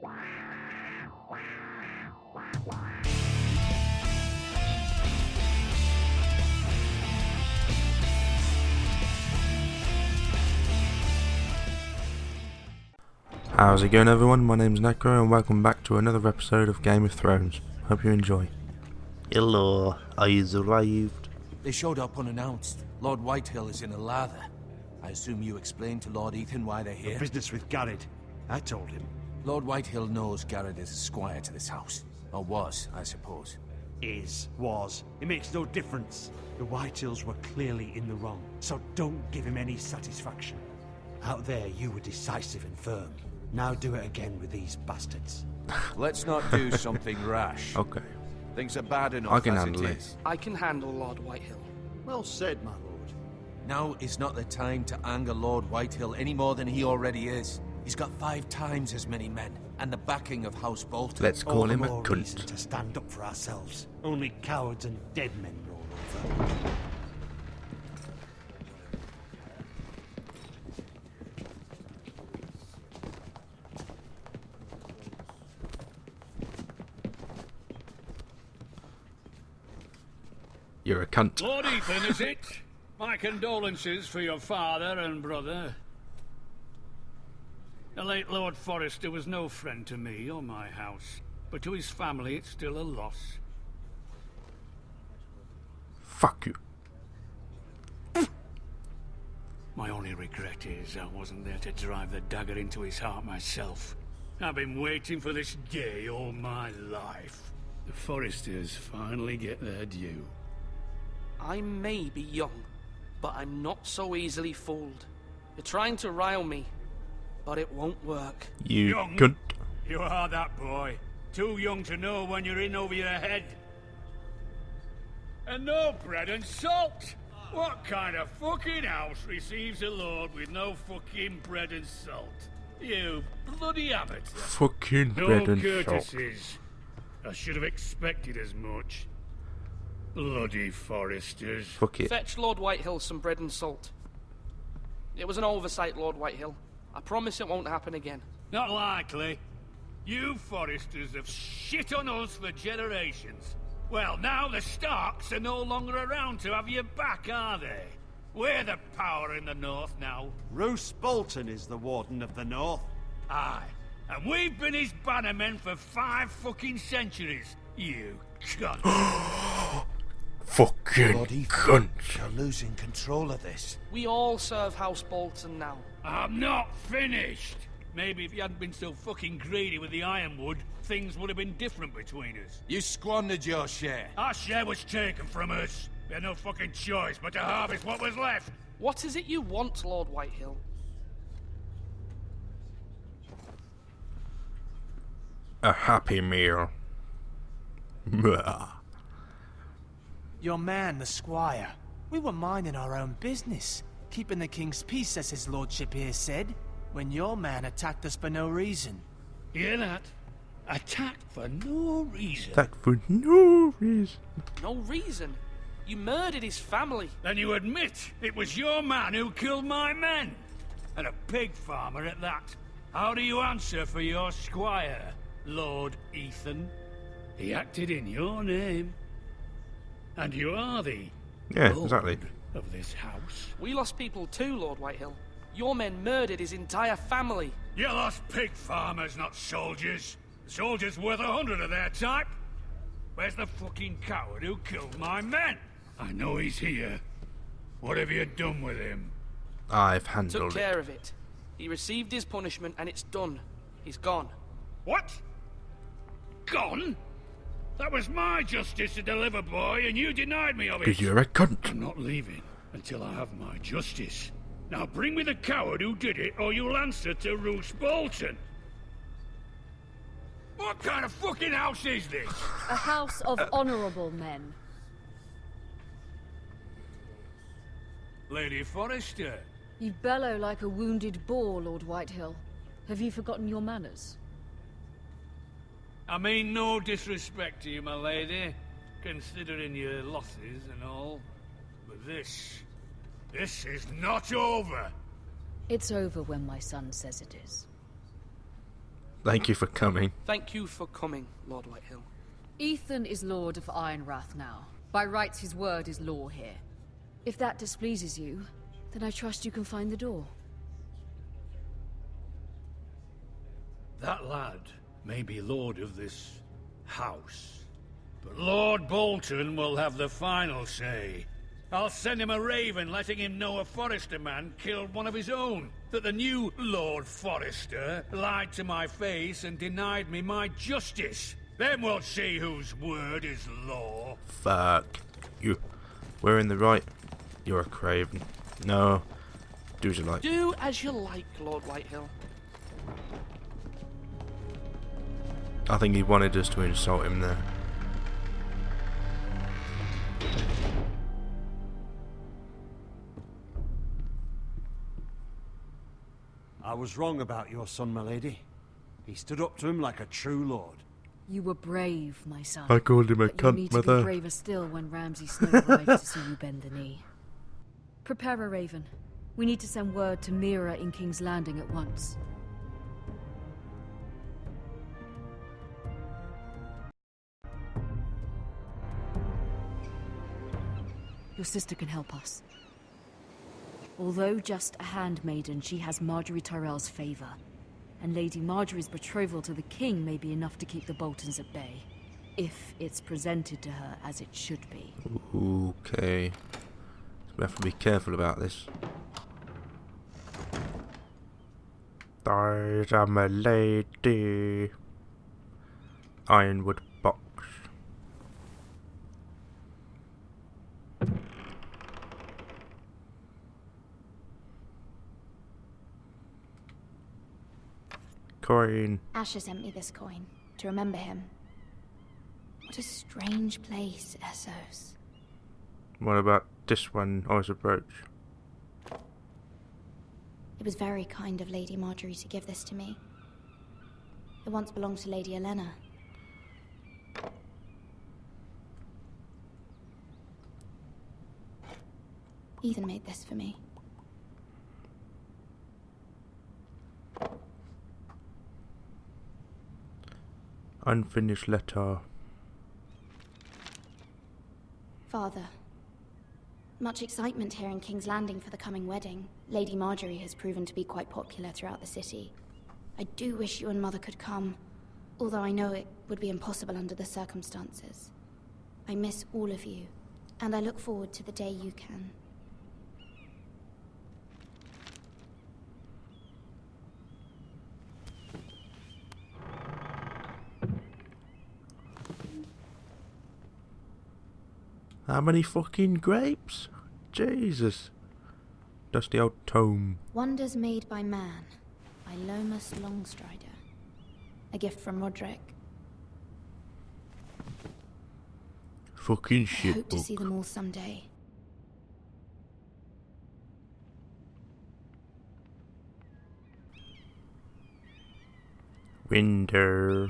How's it going, everyone? My name's Necro and welcome back to another episode of Game of Thrones. Hope you enjoy. Hello, I arrived. They showed up unannounced. Lord Whitehill is in a lather. I assume you explained to Lord Ethan why they're here? The business with Garrett. I told him. Lord Whitehill knows Garrett is a squire to this house. Or was, I suppose. Was. It makes no difference. The Whitehills were clearly in the wrong, so don't give him any satisfaction. Out there, you were decisive and firm. Now do it again with these bastards. Let's not do something rash. Okay. Things are bad enough I can as handle it it. is. I can handle Lord Whitehill. Well said, my lord. Now is not the time to anger Lord Whitehill any more than he already is. He's got 5 times as many men, and the backing of House Bolton. Let's All call the him a more reason cunt. to stand up for ourselves. Only cowards and dead men roll over. You're a cunt. Lord Ethan, is it? My condolences for your father and brother. The late Lord Forrester was no friend to me or my house, but to his family it's still a loss. Fuck you. My only regret is I wasn't there to drive the dagger into his heart myself. I've been waiting for this day all my life. The Forresters finally get their due. I may be young, but I'm not so easily fooled. You're trying to rile me, but it won't work. You Young? cunt. You are that boy. Too young to know when you're in over your head. And no bread and salt! What kind of fucking house receives a lord with no fucking bread and salt? You bloody amateur. Fucking No bread and salt. courtesies. I should have expected as much. Bloody Forresters. Fuck it. Fetch Lord Whitehill some bread and salt. It was an oversight, Lord Whitehill. I promise it won't happen again. Not likely. You Forresters have shit on us for generations. Well, now the Starks are no longer around to have your back, are they? We're the power in the north now. Roose Bolton is the Warden of the North. Aye. And we've been his bannermen for 5 fucking centuries. You cunt. Fucking Lord Ethan, cunt. you're losing control of this. We all serve House Bolton now. I'm not finished. Maybe if you hadn't been so fucking greedy with the ironwood, things would have been different between us. You squandered your share. Our share was taken from us. We had no fucking choice but to harvest what was left. What is it you want, Lord Whitehill? A happy meal. Your man, the squire. We were minding our own business, keeping the king's peace, as his lordship here said, when your man attacked us for no reason. Hear that? Attacked for no reason. That for no reason. No reason. You murdered his family. Then you admit it was your man who killed my men. And a pig farmer at that. How do you answer for your squire, Lord Ethan? He acted in your name. And you are the Yeah, lord exactly. of this house. We lost people too, Lord Whitehill. Your men murdered his entire family. You lost pig farmers, not soldiers. Soldiers worth 100 of their type. Where's the fucking coward who killed my men? I know he's here. What have you done with him? I've Took handled it. care of it. He received his punishment and it's done. He's gone. What? Gone? That was my justice to deliver, boy, and you denied me of it. Because you're a cunt. I'm not leaving until I have my justice. Now bring me the coward who did it, or you'll answer to Roose Bolton. What kind of fucking house is this? A house of honourable men. Lady Forrester. You bellow like a wounded boar, Lord Whitehill. Have you forgotten your manners? I mean no disrespect to you, my lady, considering your losses and all. But this is not over. It's over when my son says it is. Thank you for coming. Thank you for coming, Lord Whitehill. Ethan is Lord of Ironrath now. By rights, his word is law here. If that displeases you, then I trust you can find the door. That lad may be lord of this house, but Lord Bolton will have the final say. I'll send him a raven letting him know a Forrester man killed one of his own. That the new Lord Forrester lied to my face and denied me my justice. Then we'll see whose word is law. Fuck you. We're in the right. You're a craven. No. Do as you like. Do as you like, Lord Whitehill. I think he wanted us to insult him there. I was wrong about your son, my lady. He stood up to him like a true lord. You were brave, my son. I called him a But you cunt, need to mother. be braver still when Ramsay Snow arrives to see you bend the knee. Prepare a raven. We need to send word to Mira in King's Landing at once. Your sister can help us. Although just a handmaiden, she has Marjorie Tyrell's favor. And Lady Marjorie's betrothal to the king may be enough to keep the Boltons at bay. If it's presented to her as it should be. Okay. So we have to be careful about this. There's a lady. Ironwood box. Coin. Asher sent me this coin to remember him. What a strange place, Essos. What about this one? Oh, it's a brooch. It was very kind of Lady Marjorie to give this to me. It once belonged to Lady Elena. Ethan made this for me. Unfinished letter. Father, much excitement here in King's Landing for the coming wedding. Lady Marjorie has proven to be quite popular throughout the city. I do wish you and Mother could come, although I know it would be impossible under the circumstances. I miss all of you, and I look forward to the day you can. How many fucking grapes? Jesus. Dusty old tome. Wonders Made by Man, by Lomas Longstrider. A gift from Roderick. Fucking I shit hope to book. see them all someday. Winter.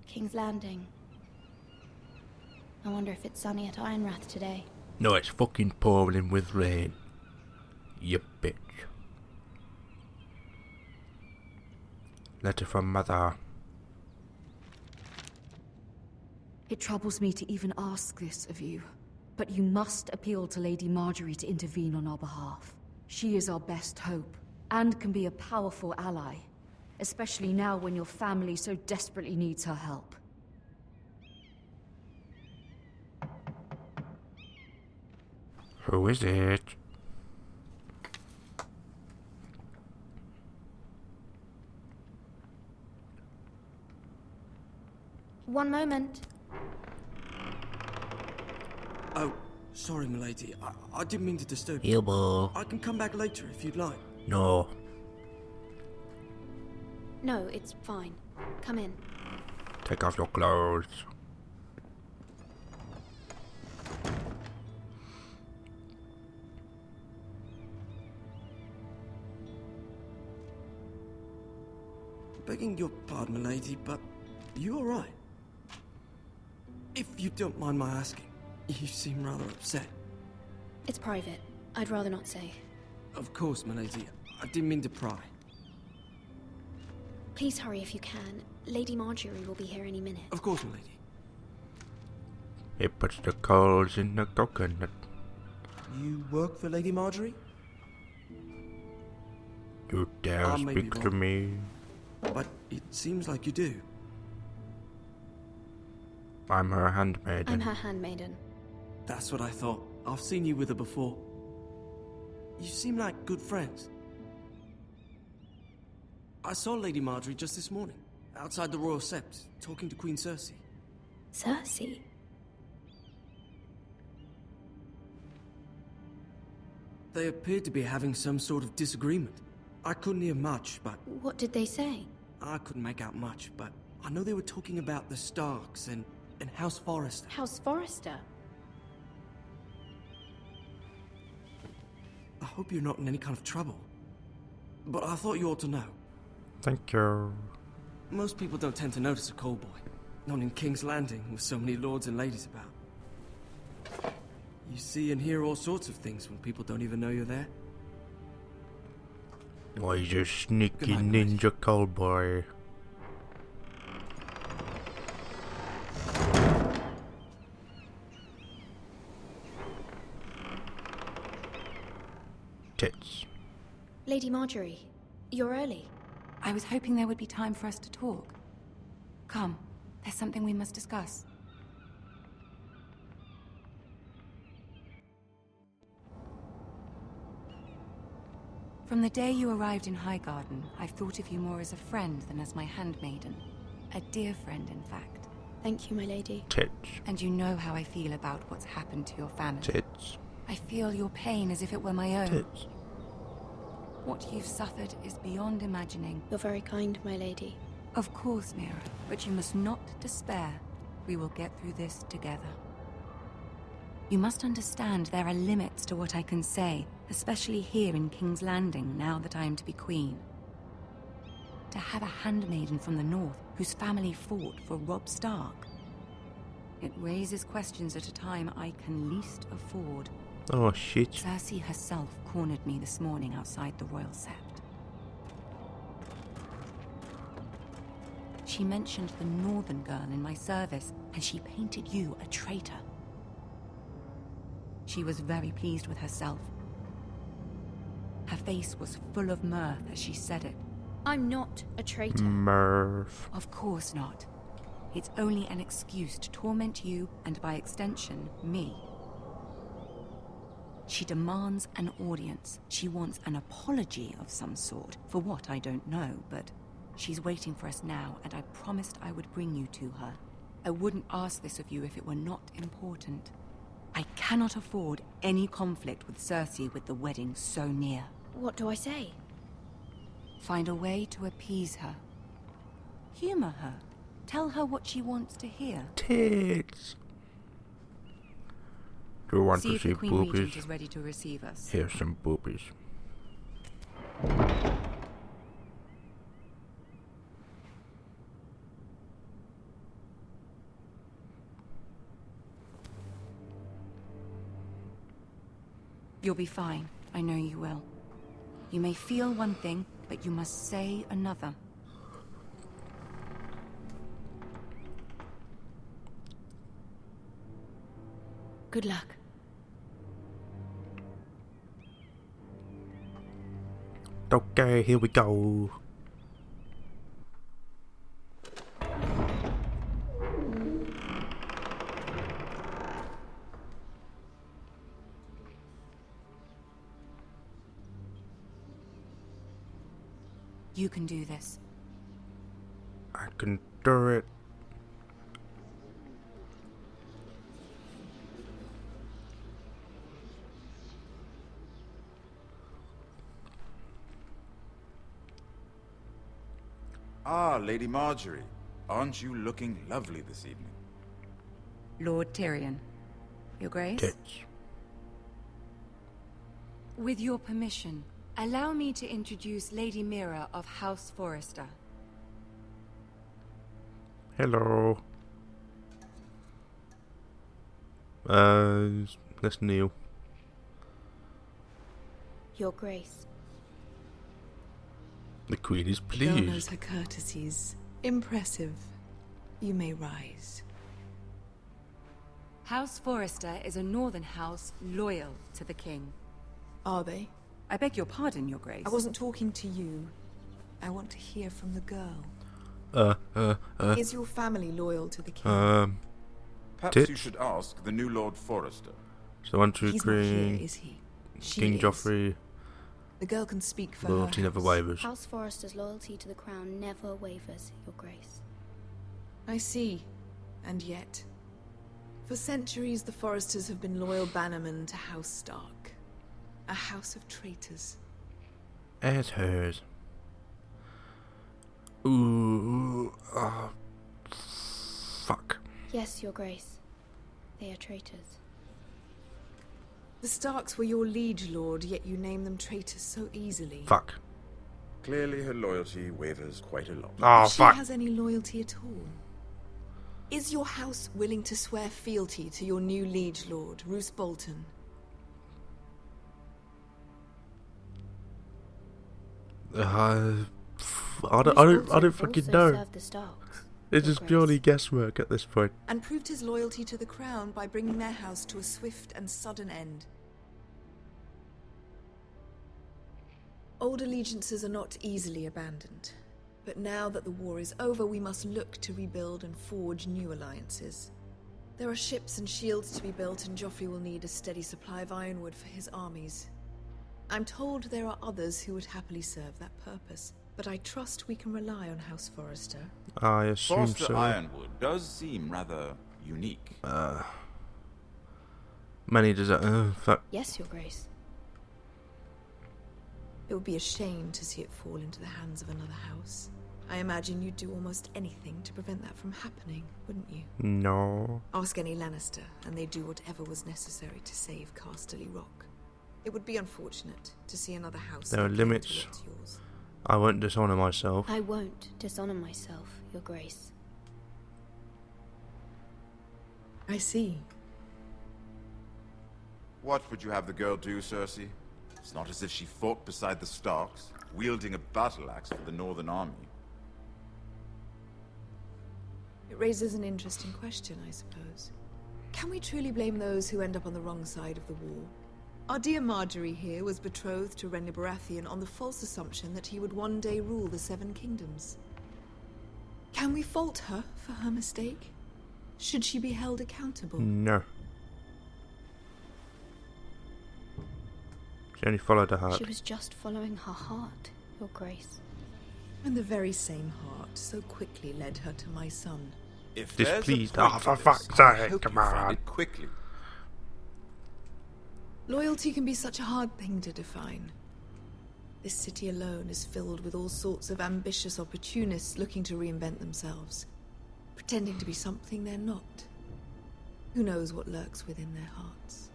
King's Landing. I wonder if it's sunny at Ironrath today. No, it's fucking pouring with rain. You bitch. Letter from Mother. It troubles me to even ask this of you, but you must appeal to Lady Marjorie to intervene on our behalf. She is our best hope, and can be a powerful ally, especially now when your family so desperately needs her help. Who is it? One moment. Oh, sorry, milady. I didn't mean to disturb you. Hello. I can come back later if you'd like. No. No, it's fine. Come in. Take off your clothes. Begging your pardon, milady, but you all right? If you don't mind my asking, you seem rather upset. It's private. I'd rather not say. Of course, milady. I didn't mean to pry. Please hurry if you can. Lady Marjorie will be here any minute. Of course, my lady. He puts the coals in the coconut. You work for Lady Marjorie? You dare may be speak to wrong. me? But it seems like you do. I'm her handmaiden. I'm her handmaiden. That's what I thought. I've seen you with her before. You seem like good friends. I saw Lady Marjorie just this morning, outside the Royal Sept, talking to Queen Cersei. Cersei? They appeared to be having some sort of disagreement. I couldn't hear much, but What did they say? I couldn't make out much, but I know they were talking about the Starks and House Forrester. House Forrester? I hope you're not in any kind of trouble. But I thought you ought to know. Thank you. Most people don't tend to notice a call boy. Not in King's Landing, with so many lords and ladies about. You see and hear all sorts of things when people don't even know you're there. Why, he's a sneaky Good night, guys. ninja cowboy. Tits. Lady Marjorie, you're early. I was hoping there would be time for us to talk. Come, there's something we must discuss. From the day you arrived in Highgarden, I've thought of you more as a friend than as my handmaiden. A dear friend, in fact. Thank you, my lady. Tits. And you know how I feel about what's happened to your family. Tits. I feel your pain as if it were my own. Tits. What you've suffered is beyond imagining. You're very kind, my lady. Of course, Mira, but you must not despair. We will get through this together. You must understand there are limits to what I can say, especially here in King's Landing, now that I am to be queen. To have a handmaiden from the north whose family fought for Robb Stark. It raises questions at a time I can least afford. Oh shit. Cersei herself cornered me this morning outside the Royal Sept. She mentioned the northern girl in my service, and she painted you a traitor. She was very pleased with herself. Her face was full of mirth as she said it. I'm not a traitor. Murph. Of course not. It's only an excuse to torment you, and by extension, me. She demands an audience. She wants an apology of some sort. For what, I don't know, but she's waiting for us now, and I promised I would bring you to her. I wouldn't ask this of you if it were not important. I cannot afford any conflict with Cersei with the wedding so near. What do I say? Find a way to appease her. Humor her. Tell her what she wants to hear. Tits. Do you want See to if see the Queen Regent boobies? is ready to receive us. Here's some boobies. You'll be fine. I know you will. You may feel one thing, but you must say another. Good luck. Okay, here we go. You can do this. I can do it. Ah, Lady Marjorie. Aren't you looking lovely this evening? Lord Tyrion. Your Grace? Tits. With your permission, allow me to introduce Lady Mira of House Forrester. Hello. Let's kneel. Your Grace. The Queen is The girl knows pleased. her courtesies. Impressive. You may rise. House Forrester is a northern house loyal to the king. Are they? I beg your pardon, Your Grace. I wasn't talking to you. I want to hear from the girl. Is your family loyal to the king? Perhaps Tits? you should ask the new Lord Forrester. So 1, 2, He's not here, 3. is he? She King is. Joffrey. The girl can speak for Loyalty her never house. wavers. House Forrester's loyalty to the crown never wavers, Your Grace. I see. And yet, for centuries the Forresters have been loyal bannermen to House Stark. A house of traitors. As hers. Ooh. Fuck. Yes, Your Grace. They are traitors. The Starks were your liege lord, yet you name them traitors so easily. Fuck. Clearly her loyalty wavers quite a lot. Oh, If she fuck. has any loyalty at all. Is your house willing to swear fealty to your new liege lord, Roose Bolton? I don't fucking Also know. served the Starks, It's Your just Grace. purely guesswork at this point. And proved his loyalty to the crown by bringing their house to a swift and sudden end. Old allegiances are not easily abandoned. But now that the war is over, we must look to rebuild and forge new alliances. There are ships and shields to be built, and Joffrey will need a steady supply of ironwood for his armies. I'm told there are others who would happily serve that purpose, but I trust we can rely on House Forrester. I assume Forrester so. Ironwood does seem rather unique. Many does that. Fuck. Yes, Your Grace. It would be a shame to see it fall into the hands of another house. I imagine you'd do almost anything to prevent that from happening, wouldn't you? No. Ask any Lannister, and they'd do whatever was necessary to save Casterly Rock. It would be unfortunate to see another house. There are declare to limits. what's yours. I won't dishonor myself. I won't dishonor myself, Your Grace. I see. What would you have the girl do, Cersei? It's not as if she fought beside the Starks, wielding a battle axe for the Northern Army. It raises an interesting question, I suppose. Can we truly blame those who end up on the wrong side of the war? Our dear Marjorie here was betrothed to Renly Baratheon on the false assumption that he would one day rule the Seven Kingdoms. Can we fault her for her mistake? Should she be held accountable? No. She only followed her heart. She was just following her heart, Your Grace. And the very same heart so quickly led her to my son. If Displeased. there's a Oh, point for to fuck's this, I sake, hope come you find on. it quickly. Loyalty can be such a hard thing to define. This city alone is filled with all sorts of ambitious opportunists looking to reinvent themselves, pretending to be something they're not. Who knows what lurks within their hearts?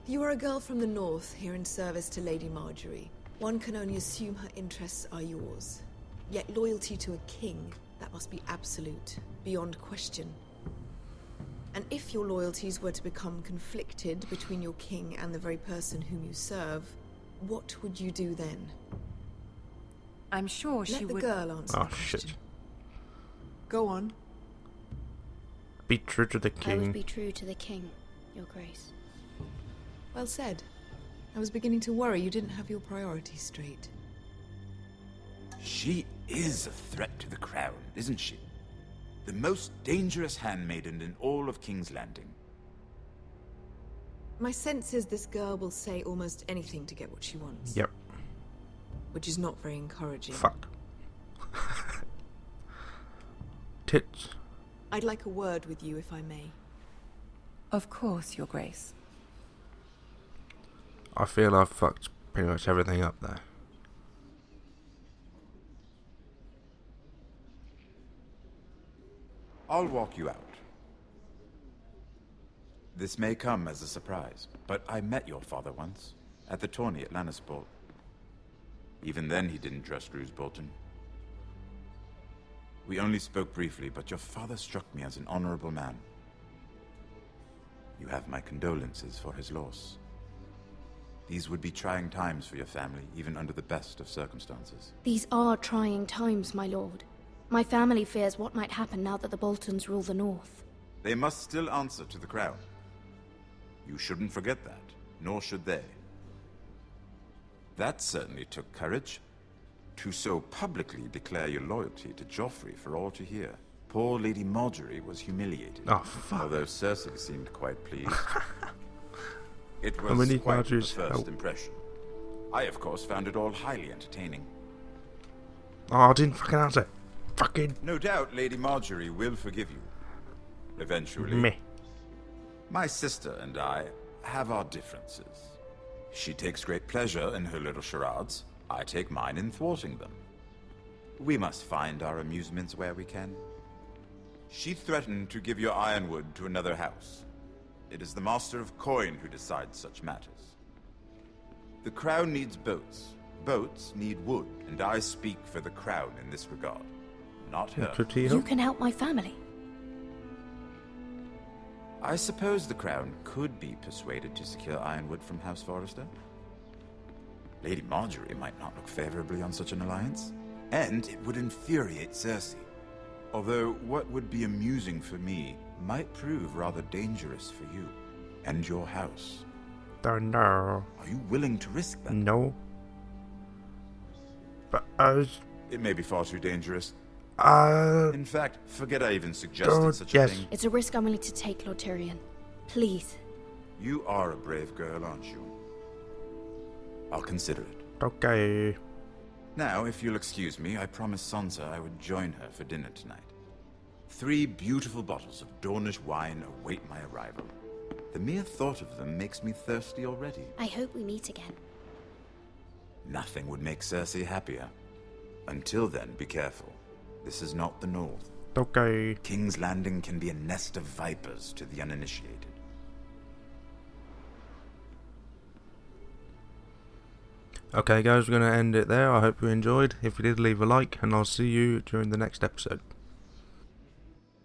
You are a girl from the north, here in service to Lady Marjorie. One can only assume her interests are yours. Yet loyalty to a king, that must be absolute, beyond question. And if your loyalties were to become conflicted between your king and the very person whom you serve, what would you do then? I'm sure she Let the would... girl answer Oh, the question. shit. Go on. Be true to the I would king. be true to the king, Your Grace. Well said. I was beginning to worry you didn't have your priorities straight. She is a threat to the crown, isn't she? The most dangerous handmaiden in all of King's Landing. My sense is this girl will say almost anything to get what she wants. Yep. Which is not very encouraging. Fuck. Tits. I'd like a word with you, if I may. Of course, Your Grace. I feel I've fucked pretty much everything up there. I'll walk you out. This may come as a surprise, but I met your father once, at the tourney at Lannisport. Even then he didn't trust Roose Bolton. We only spoke briefly, but your father struck me as an honorable man. You have my condolences for his loss. These would be trying times for your family, even under the best of circumstances. These are trying times, my lord. My family fears what might happen now that the Boltons rule the north. They must still answer to the crown. You shouldn't forget that, nor should they. That certainly took courage. To so publicly declare your loyalty to Joffrey for all to hear. Poor Lady Marjorie was humiliated. Oh, fuck. Although Cersei seemed quite pleased. It I'm gonna was need quite the Marjorie's first help. impression. I, of course, found it all highly entertaining. Oh, I didn't fucking answer. Fucking No doubt Lady Marjorie will forgive you. Eventually. me. My sister and I have our differences. She takes great pleasure in her little charades. I take mine in thwarting them. We must find our amusements where we can. She threatened to give your ironwood to another house. It is the Master of Coin who decides such matters. The crown needs boats. Boats need wood, and I speak for the crown in this regard. Not her. You can help my family. I suppose the crown could be persuaded to secure ironwood from House Forrester. Lady Marjorie might not look favorably on such an alliance, and it would infuriate Cersei. Although what would be amusing for me might prove rather dangerous for you and your house. Don't know. Are you willing to risk that? No. But I was... It may be far too dangerous. In fact, forget I even suggested such a thing. It's a risk I'm willing to take, Lord Tyrion. Please. You are a brave girl, aren't you? I'll consider it. Okay. Now, if you'll excuse me, I promised Sansa I would join her for dinner tonight. 3 beautiful bottles of Dornish wine await my arrival. The mere thought of them makes me thirsty already. I hope we meet again. Nothing would make Cersei happier. Until then, be careful. This is not the North. Okay. King's Landing can be a nest of vipers to the uninitiated. Okay guys, we're going to end it there. I hope you enjoyed. If you did, leave a like and I'll see you during the next episode.